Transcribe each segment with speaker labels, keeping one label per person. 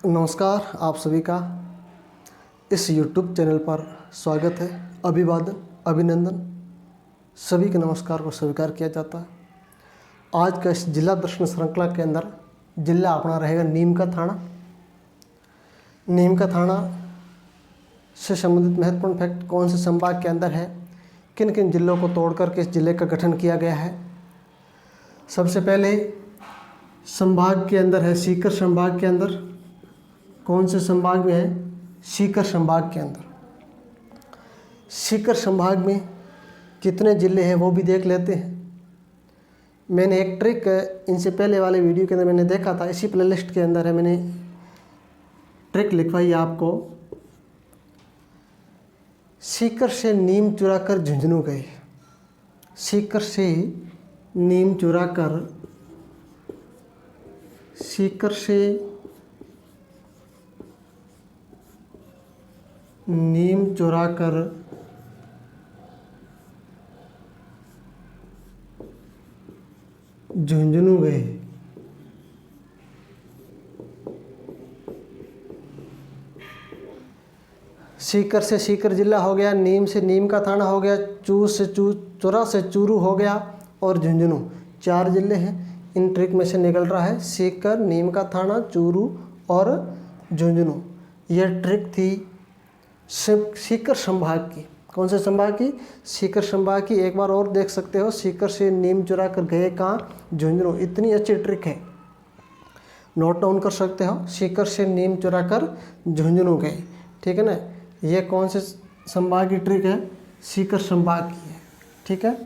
Speaker 1: नमस्कार, आप सभी का इस YouTube चैनल पर स्वागत है। अभिवादन, अभिनंदन, सभी के नमस्कार को स्वीकार किया जाता है। आज का इस जिला दर्शन श्रृंखला के अंदर जिला अपना रहेगा नीम का थाना। नीम का थाना से संबंधित महत्वपूर्ण फैक्ट कौन से संभाग के अंदर है, किन किन जिलों को तोड़कर के इस जिले का गठन किया गया है। सबसे पहले संभाग के अंदर है सीकर संभाग के अंदर। कौन से संभाग में है? सीकर संभाग के अंदर। सीकर संभाग में कितने ज़िले हैं वो भी देख लेते हैं। मैंने एक ट्रिक इनसे पहले वाले वीडियो के अंदर मैंने देखा था, इसी प्लेलिस्ट के अंदर है, मैंने ट्रिक लिखवाई आपको। सीकर से नीम चुरा कर झुंझुनू गए। सीकर से नीम चुरा कर, सीकर से नीम चुरा कर झुंझुनू गए। सीकर से सीकर जिला हो गया, नीम से नीम का थाना हो गया, चुरा से चूरू हो गया और झुंझुनू। 4 जिले हैं। इन ट्रिक में से निकल रहा है सीकर, नीम का थाना, चूरू और झुंझुनू। यह ट्रिक थी सीकर संभाग की। कौन से संभाग की? सीकर संभाग की। एक बार और देख सकते हो, सीकर से नीम चुरा कर गए कहाँ? झुंझुनू। इतनी अच्छी ट्रिक है, नोट डाउन कर सकते हो। सीकर से नीम चुरा कर झुंझुनू गए, ठीक है ना। ये कौन से संभाग की ट्रिक है? सीकर संभाग की है, ठीक है।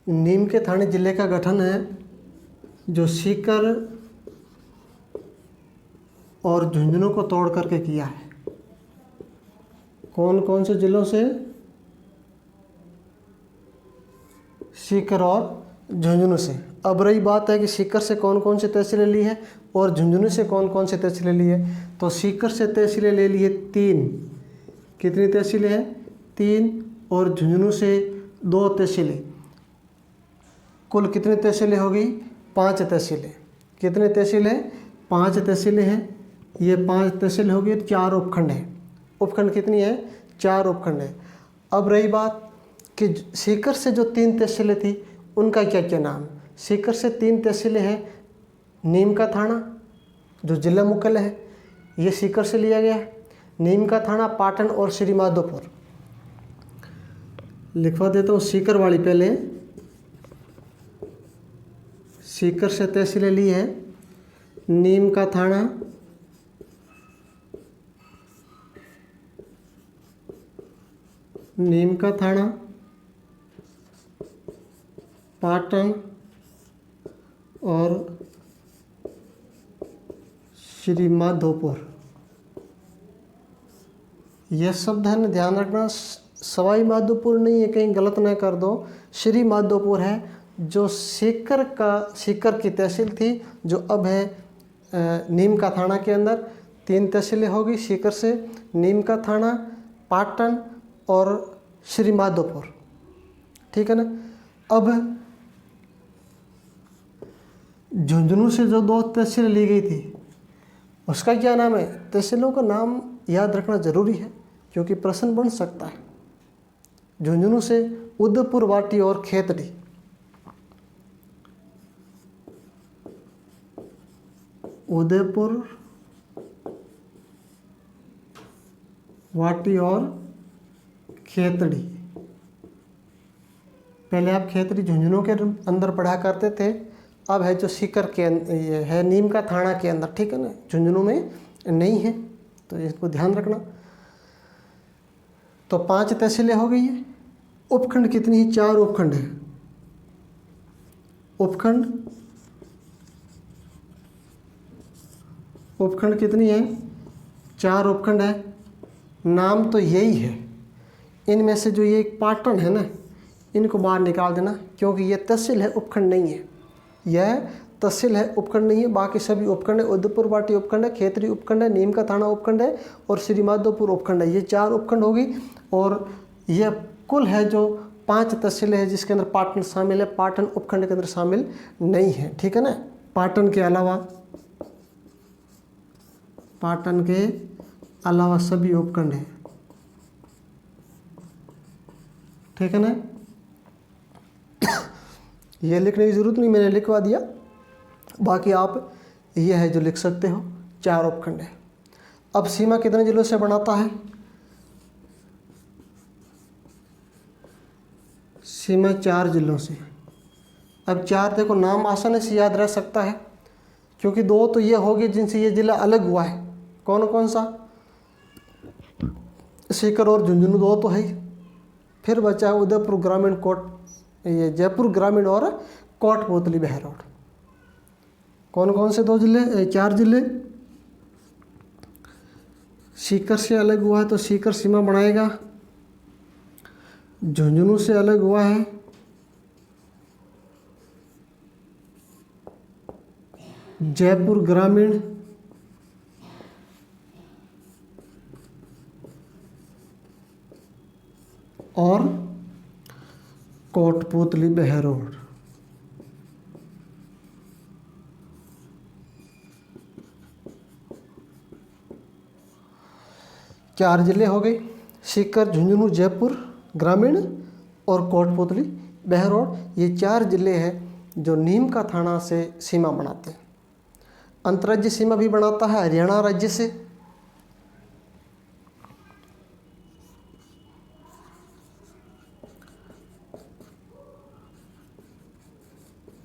Speaker 1: नीम के थाने जिले का गठन है जो सीकर और झुंझुनू को तोड़ करके किया है। कौन कौन से जिलों से? सीकर और झुंझुनू से। अब रही बात है कि सीकर से कौन कौन से तहसीलें ली है और झुंझुनू से कौन कौन से तहसीलें ली है। तो सीकर से तहसीलें ले ली है 3। कितनी तहसीलें हैं? 3। और झुंझुनू से 2 तहसीलें। कुल कितनी तहसीलें होगी? 5 तहसीलें। कितने तहसीलें? 5 तहसीलें हैं। ये 5 तहसील होगी, 4 उपखंड हैं। उपखंड कितनी है? 4 उपखंड है। अब रही बात कि सीकर से जो 3 तहसीलें थी उनका क्या क्या नाम? सीकर से 3 तहसीलें हैं। नीम का थाना जो जिला मुख्यालय है, ये सीकर से लिया गया है। नीम का थाना, पाटन और श्री माधोपुर। लिखवा देता हूँ सीकर वाली पहले। सीकर से तहसीलें ली है नीम का थाना, नीम का थाना, पाटन और श्री माधोपुर। यह शब्द है ना, ध्यान रखना। सवाई माधोपुर नहीं है, कहीं गलत ना कर दो। श्री माधोपुर है जो सीकर की तहसील थी, जो अब है नीम का थाना के अंदर। 3 तहसीलें होगी सीकर से, नीम का थाना, पाटन और श्री माधोपुर, ठीक है ना। अब झुंझुनू से जो 2 तहसीलें ली गई थी उसका क्या नाम है? तहसीलों का नाम याद रखना जरूरी है क्योंकि प्रश्न बन सकता है। झुंझुनू से उदयपुर, वाटी और खेतड़ी। उदयपुर, वाटी और खेतड़ी। पहले आप खेतड़ी झुंझुनू के अंदर पढ़ा करते थे, अब है जो सीकर के ये है नीम का थाना के अंदर, ठीक है ना। झुंझुनू में नहीं है, तो इसको ध्यान रखना। तो 5 तहसीलें हो गई है। उपखंड कितनी है? 4 उपखंड है। उपखंड कितनी है? 4 उपखंड है। नाम तो यही है। इनमें से जो ये पाटन है ना, इनको बाहर निकाल देना क्योंकि ये तहसील है, उपखंड नहीं है। यह तहसील है, उपखंड नहीं है। बाकी सभी उपखंड है। उदयपुर, वाटी उपखंड है, खेतड़ी उपखंड है, नीम का थाना उपखंड है और श्री माधोपुर उपखंड है। ये 4 उपखंड होगी। और यह कुल है जो 5 तहसीलें हैं जिसके अंदर पाटन शामिल है। पाटन उपखंड के अंदर शामिल नहीं है, ठीक है ना। पाटन के अलावा सभी उपखंड हैं। ठीक है ना, ये लिखने की ज़रूरत नहीं, मैंने लिखवा दिया। बाकी आप ये है जो लिख सकते हो, 4 उपखंड है। अब सीमा कितने जिलों से बनाता है? सीमा 4 जिलों से। अब 4 देखो नाम आसानी से याद रह सकता है, क्योंकि 2 तो ये हो गए जिनसे ये जिला अलग हुआ है। कौन कौन सा? सीकर और झुंझुनू 2 तो है ही। फिर बचा है उदयपुर ग्रामीण, ये जयपुर ग्रामीण और कोटपुतली बहरोड। कौन कौन से 2 जिले, 4 जिले? सीकर से अलग हुआ है तो सीकर सीमा बनाएगा। झुंझुनू से अलग हुआ है जयपुर ग्रामीण और कोटपुतली बहरोड। चार जिले हो गए, सीकर, झुंझुनू, जयपुर ग्रामीण और कोटपुतली बहरोड। ये 4 जिले हैं जो नीम का थाना से सीमा बनाते हैं। अंतर्राज्यीय सीमा भी बनाता है हरियाणा राज्य से।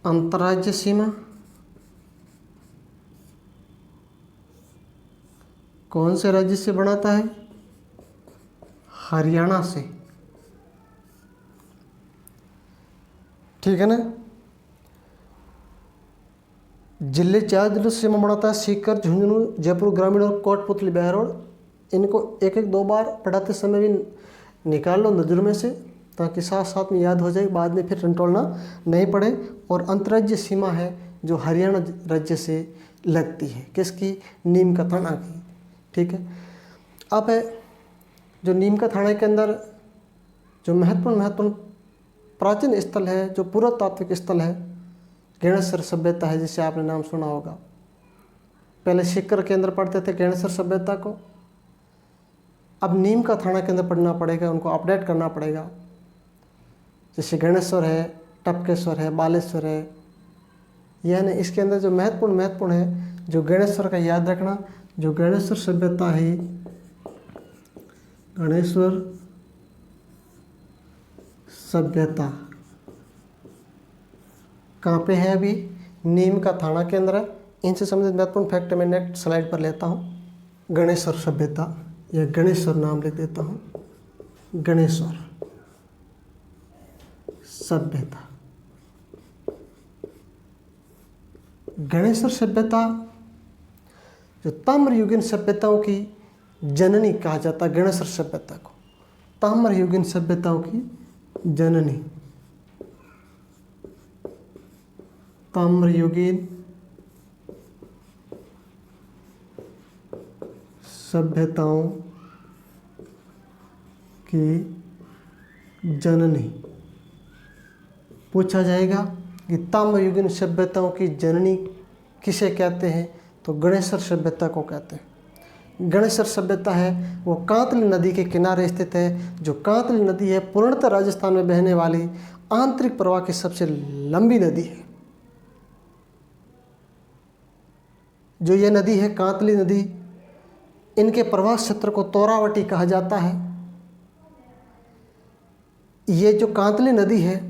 Speaker 1: अंतर्राज्यीय सीमा कौन से राज्य से बनाता है? हरियाणा से। ठीक है ना। जिले 4 जिलों से सीमा बनाता है, सीकर, झुंझुनू, जयपुर ग्रामीण और कोटपुतली बहरोड। इनको एक एक 2 बार पढ़ाते समय भी निकाल लो नज़र में से, ताकि साथ साथ में याद हो जाए, बाद में फिर टंटोलना नहीं पड़े। और अंतर्राज्यीय सीमा है जो हरियाणा राज्य से लगती है, किसकी? नीम का थाना की। ठीक है। अब है जो नीम का थाना के अंदर जो महत्वपूर्ण प्राचीन स्थल है, जो पुरातात्विक स्थल है, गणेश्वर सभ्यता है, जिसे आपने नाम सुना होगा। पहले सीकर के अंदर पढ़ते थे गणेश्वर सभ्यता को, अब नीम का थाना के अंदर पढ़ना पड़ेगा, उनको अपडेट करना पड़ेगा। जैसे गणेश्वर है, टपकेश्वर है, बालेश्वर है, यानी इसके अंदर जो महत्वपूर्ण है, जो गणेश्वर का याद रखना, जो गणेश्वर सभ्यता है, गणेश्वर सभ्यता कहाँ पे है? अभी नीम का थाना के अंदर है। इनसे संबंधित महत्वपूर्ण फैक्ट मैं नेक्स्ट स्लाइड पर लेता हूँ। गणेश्वर सभ्यता या गणेश्वर नाम लिख देता हूँ, गणेश्वर सभ्यता। गणेश्वर सभ्यता जो ताम्रयुगीन सभ्यताओं की जननी कहा जाता है, गणेश्वर सभ्यता को ताम्रयुगीन सभ्यताओं की जननी, ताम्रयुगीन सभ्यताओं की जननी। पूछा जाएगा कि ताम्रयुगीन सभ्यताओं की जननी किसे कहते हैं? तो गणेश्वर सभ्यता को कहते हैं। गणेश्वर सभ्यता है वो कांतली नदी के किनारे स्थित है। जो कांतली नदी है पूर्णतः राजस्थान में बहने वाली आंतरिक प्रवाह की सबसे लंबी नदी है। जो ये नदी है कांतली नदी, इनके प्रवाह क्षेत्र को तोरावटी कहा जाता है। ये जो कांतली नदी है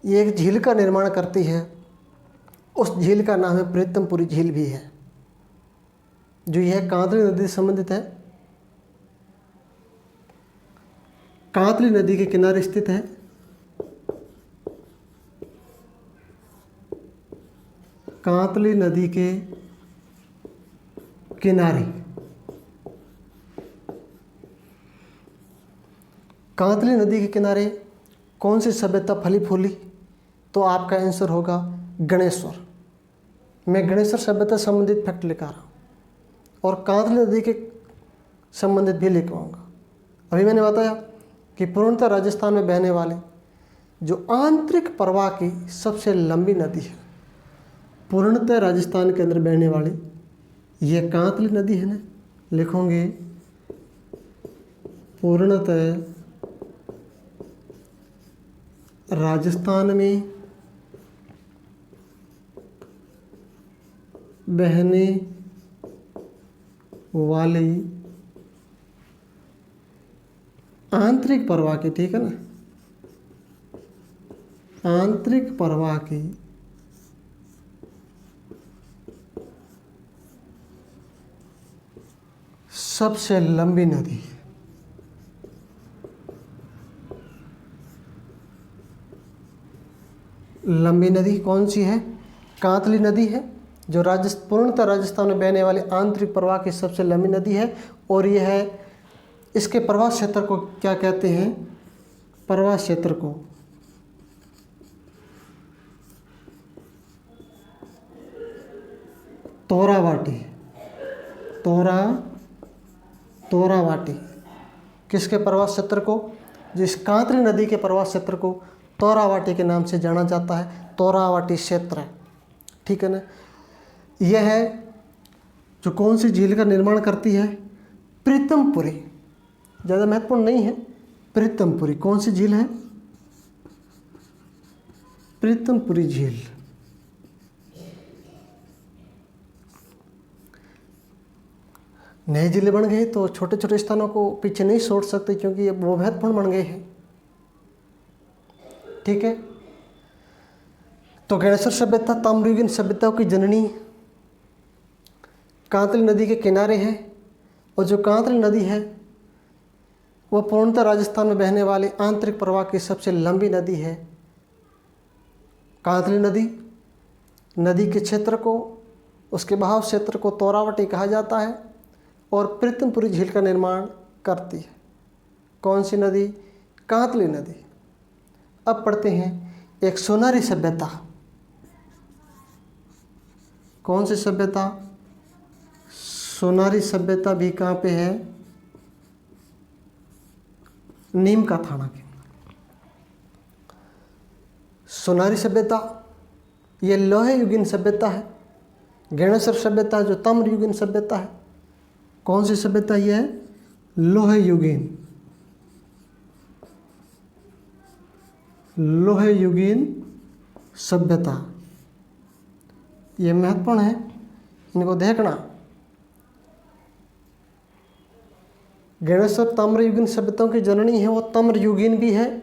Speaker 1: ये एक झील का निर्माण करती है, उस झील का नाम है प्रीतमपुरी झील भी है। जो यह कांतली नदी से संबंधित है, कांतली नदी के किनारे स्थित है। कांतली नदी के किनारे, कांतली नदी के किनारे कौन सी सभ्यता फली फूली? तो आपका आंसर होगा गणेश्वर। मैं गणेश्वर सभ्यता संबंधित फैक्ट लिखा रहा हूँ और कांतली नदी के संबंधित भी लिखवाऊंगा। अभी मैंने बताया कि पूर्णतः राजस्थान में बहने वाले जो आंतरिक प्रवाह की सबसे लंबी नदी है, पूर्णतः राजस्थान के अंदर बहने वाली ये कांतली नदी है ना, लिखोगे पूर्णतः राजस्थान में बहने वाली आंतरिक प्रवाह की, ठीक है ना, आंतरिक प्रवाह की सबसे लंबी नदी। लंबी नदी कौन सी है? कांतली नदी है, जो पूर्णतः राजस्थान में बहने वाली आंतरिक प्रवाह की सबसे लंबी नदी है। और यह है, इसके प्रवाह क्षेत्र को क्या कहते हैं? प्रवाह क्षेत्र को तोरावाटी। तोरावाटी किसके प्रवाह क्षेत्र को? जिस कांतली नदी के प्रवाह क्षेत्र को तोरावाटी के नाम से जाना जाता है, तोरावाटी क्षेत्र, ठीक है ना। यह है जो कौन सी झील का निर्माण करती है? प्रीतमपुरी। ज़्यादा महत्वपूर्ण नहीं है। प्रीतमपुरी कौन सी झील है? प्रीतमपुरी झील। नए जिले बन गए तो छोटे छोटे स्थानों को पीछे नहीं छोड़ सकते, क्योंकि ये वो महत्वपूर्ण बन गए हैं, ठीक है। तो गणेश्वर सभ्यता ताम्रयुगीन सभ्यताओं की जननी कांतली नदी के किनारे है। और जो कांतली नदी है वह पूर्णतः राजस्थान में बहने वाली आंतरिक प्रवाह की सबसे लंबी नदी है। कांतली नदी के क्षेत्र को, उसके बहाव क्षेत्र को तोरावटी कहा जाता है और प्रीतमपुरी झील का निर्माण करती है। कौन सी नदी? कांतली नदी। अब पढ़ते हैं एक सोनारी सभ्यता। कौन सी सभ्यता? सोनारी सभ्यता भी कहाँ पे है? नीम का थाना के। सोनारी सभ्यता ये लोहे युगीन सभ्यता है। गणेश्वर सभ्यता जो ताम्र युगीन सभ्यता है। कौन सी सभ्यता ये है? लोहे युगीन सभ्यता। ये महत्वपूर्ण है, इनको देखना। गणेश्वर ताम्र युगीन सभ्यताओं की जननी है, वो ताम्र युगीन भी है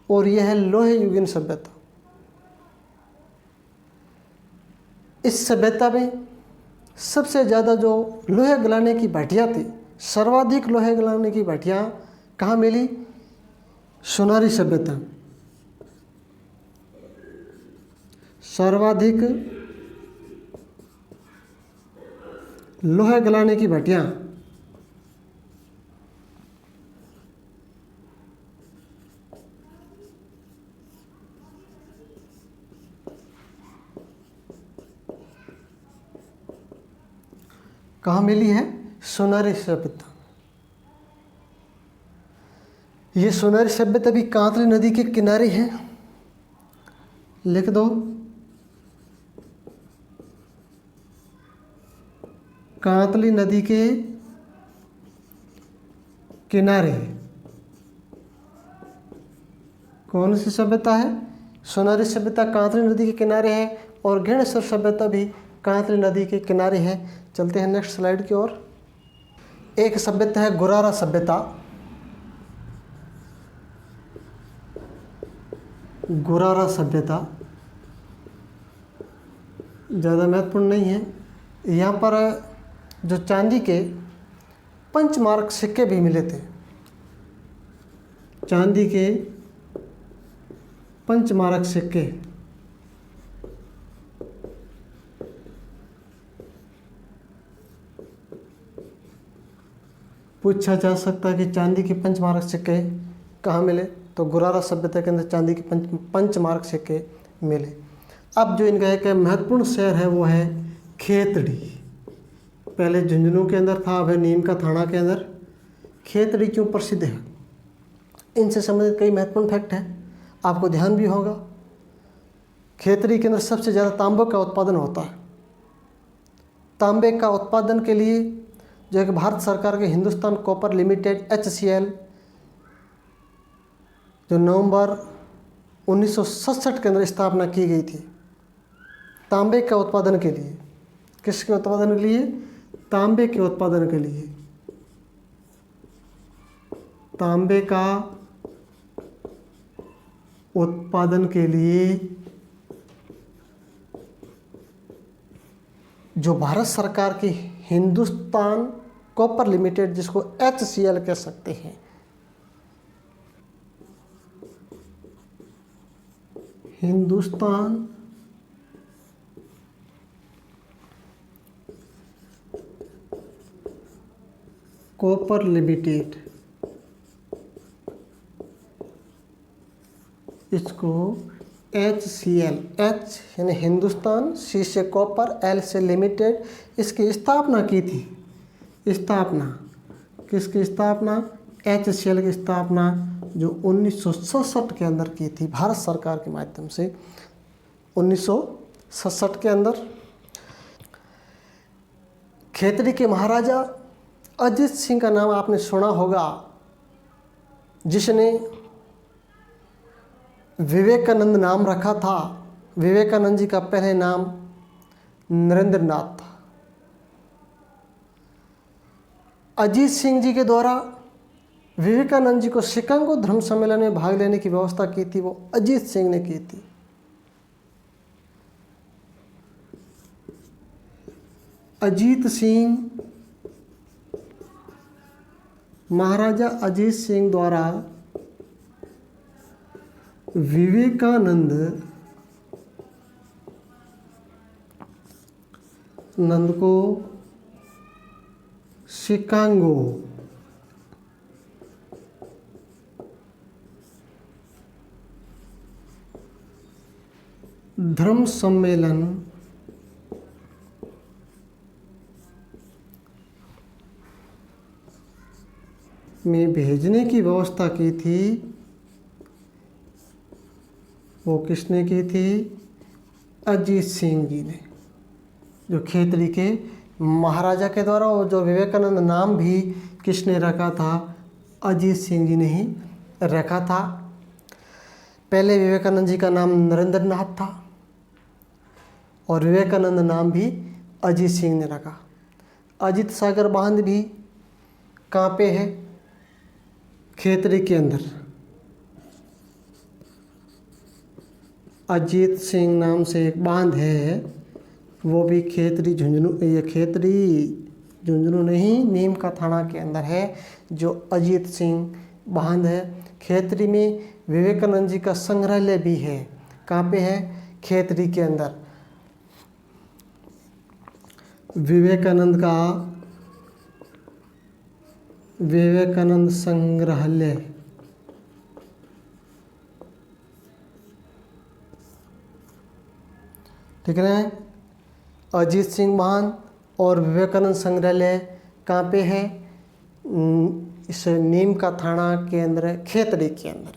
Speaker 1: और यह है लोहे युगीन सभ्यता। इस सभ्यता में सबसे ज़्यादा जो लोहे गलाने की भट्टियाँ थी, सर्वाधिक लोहे गलाने की भट्टियाँ कहाँ मिली? सोनारी सभ्यता। सर्वाधिक लोहे गलाने की भट्टियाँ कहाँ मिली है? सोनारी सभ्यता। ये सोनारी सभ्यता भी कांतली नदी के किनारे है। लिख दो, कांतली नदी के किनारे। कौन सी सभ्यता है? सोनारी सभ्यता कांतली नदी के किनारे है और गणेश्वर सभ्यता भी कांतली नदी के किनारे है। चलते हैं नेक्स्ट स्लाइड की ओर। एक सभ्यता है गुरारा सभ्यता। गुरारा सभ्यता ज़्यादा महत्वपूर्ण नहीं है। यहाँ पर जो चांदी के पंचमार्क सिक्के भी मिले थे। चांदी के पंचमार्क सिक्के पूछा जा सकता है कि चांदी के पंचमार्क सिक्के कहाँ मिले? तो गुरारा सभ्यता के अंदर चांदी के पंचमार्क सिक्के मिले। अब जो इनका एक महत्वपूर्ण शहर है वो है खेतड़ी। पहले झुंझुनू के अंदर था, अब है नीम का थाना के अंदर। खेतड़ी क्यों प्रसिद्ध है? इनसे संबंधित कई महत्वपूर्ण फैक्ट हैं, आपको ध्यान भी होगा। खेतड़ी के अंदर सबसे ज़्यादा तांबे का उत्पादन होता है। तांबे का उत्पादन के लिए जो है कि भारत सरकार के हिंदुस्तान कॉपर लिमिटेड HCL जो नवंबर 1967 के अंदर स्थापना की गई थी तांबे का उत्पादन के लिए। किसके उत्पादन के लिए? तांबे के उत्पादन के लिए। तांबे का उत्पादन के लिए जो भारत सरकार की हिंदुस्तान कॉपर लिमिटेड जिसको HCL कह सकते हैं, हिंदुस्तान कॉपर लिमिटेड, इसको HCL, H यानी हिंदुस्तान, C से कॉपर, L से लिमिटेड, इसकी स्थापना की थी। स्थापना किसकी स्थापना? HCL की स्थापना जो 1967 के अंदर की थी भारत सरकार के माध्यम से। 1967 के अंदर खेतड़ी के महाराजा अजीत सिंह का नाम आपने सुना होगा, जिसने विवेकानंद नाम रखा था। विवेकानंद जी का पहले नाम नरेंद्र नाथ था। अजीत सिंह जी के द्वारा विवेकानंद जी को शिकागो धर्म सम्मेलन में भाग लेने की व्यवस्था की थी, वो अजीत सिंह ने की थी। अजीत सिंह, महाराजा अजीत सिंह द्वारा विवेकानंद को शिकागो धर्म सम्मेलन में भेजने की व्यवस्था की थी। वो किसने की थी? अजीत सिंह जी ने, जो खेतड़ी के महाराजा के द्वारा। वो जो विवेकानंद नाम भी किसने रखा था? अजीत सिंह जी ने ही रखा था। पहले विवेकानंद जी का नाम नरेंद्र नाथ था और विवेकानंद नाम भी अजीत सिंह ने रखा। अजीत सागर बांध भी कहाँ पे है? खेतड़ी के अंदर। अजीत सिंह नाम से एक बांध है, वो भी खेतड़ी झुंझुनू, ये खेतड़ी झुंझुनू नहीं, नीम का थाना के अंदर है जो अजीत सिंह बांध है। खेतड़ी में विवेकानंद जी का संग्रहालय भी है। कहाँ पे है? खेतड़ी के अंदर। विवेकानंद संग्रहालय ठीक है। अजीत सिंह बांध और विवेकानंद संग्रहालय कहाँ पे है? इस नीम का थाना के अंदर, खेतड़ी के अंदर।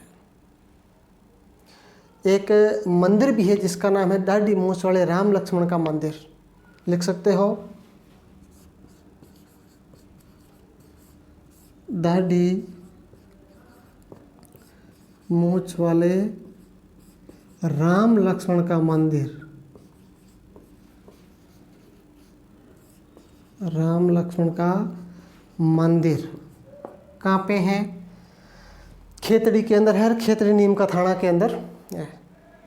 Speaker 1: एक मंदिर भी है जिसका नाम है दाढ़ी मूछ वाले राम लक्ष्मण का मंदिर। लिख सकते हो, दाढ़ी मूछ वाले राम लक्ष्मण का मंदिर। राम लक्ष्मण का मंदिर कहाँ पे है? खेतड़ी के अंदर है। खेतड़ी नीम का थाना के अंदर है।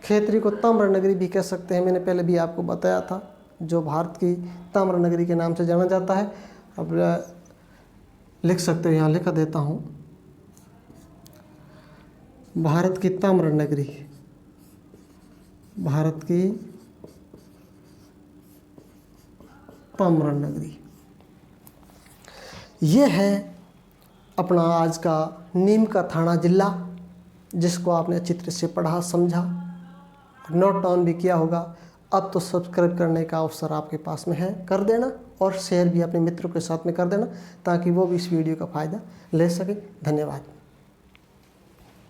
Speaker 1: खेतड़ी को ताम्र नगरी भी कह सकते हैं, मैंने पहले भी आपको बताया था, जो भारत की ताम्र नगरी के नाम से जाना जाता है। अब लिख सकते हो, यहाँ लिखा देता हूँ, भारत की ताम्र नगरी, भारत की ताम्र नगरी। ये है अपना आज का नीम का थाना जिला, जिसको आपने अच्छी तरह से पढ़ा, समझा, नोट डाउन भी किया होगा। अब तो सब्सक्राइब करने का अवसर आपके पास में है, कर देना, और शेयर भी अपने मित्रों के साथ में कर देना ताकि वो भी इस वीडियो का फ़ायदा ले सके। धन्यवाद।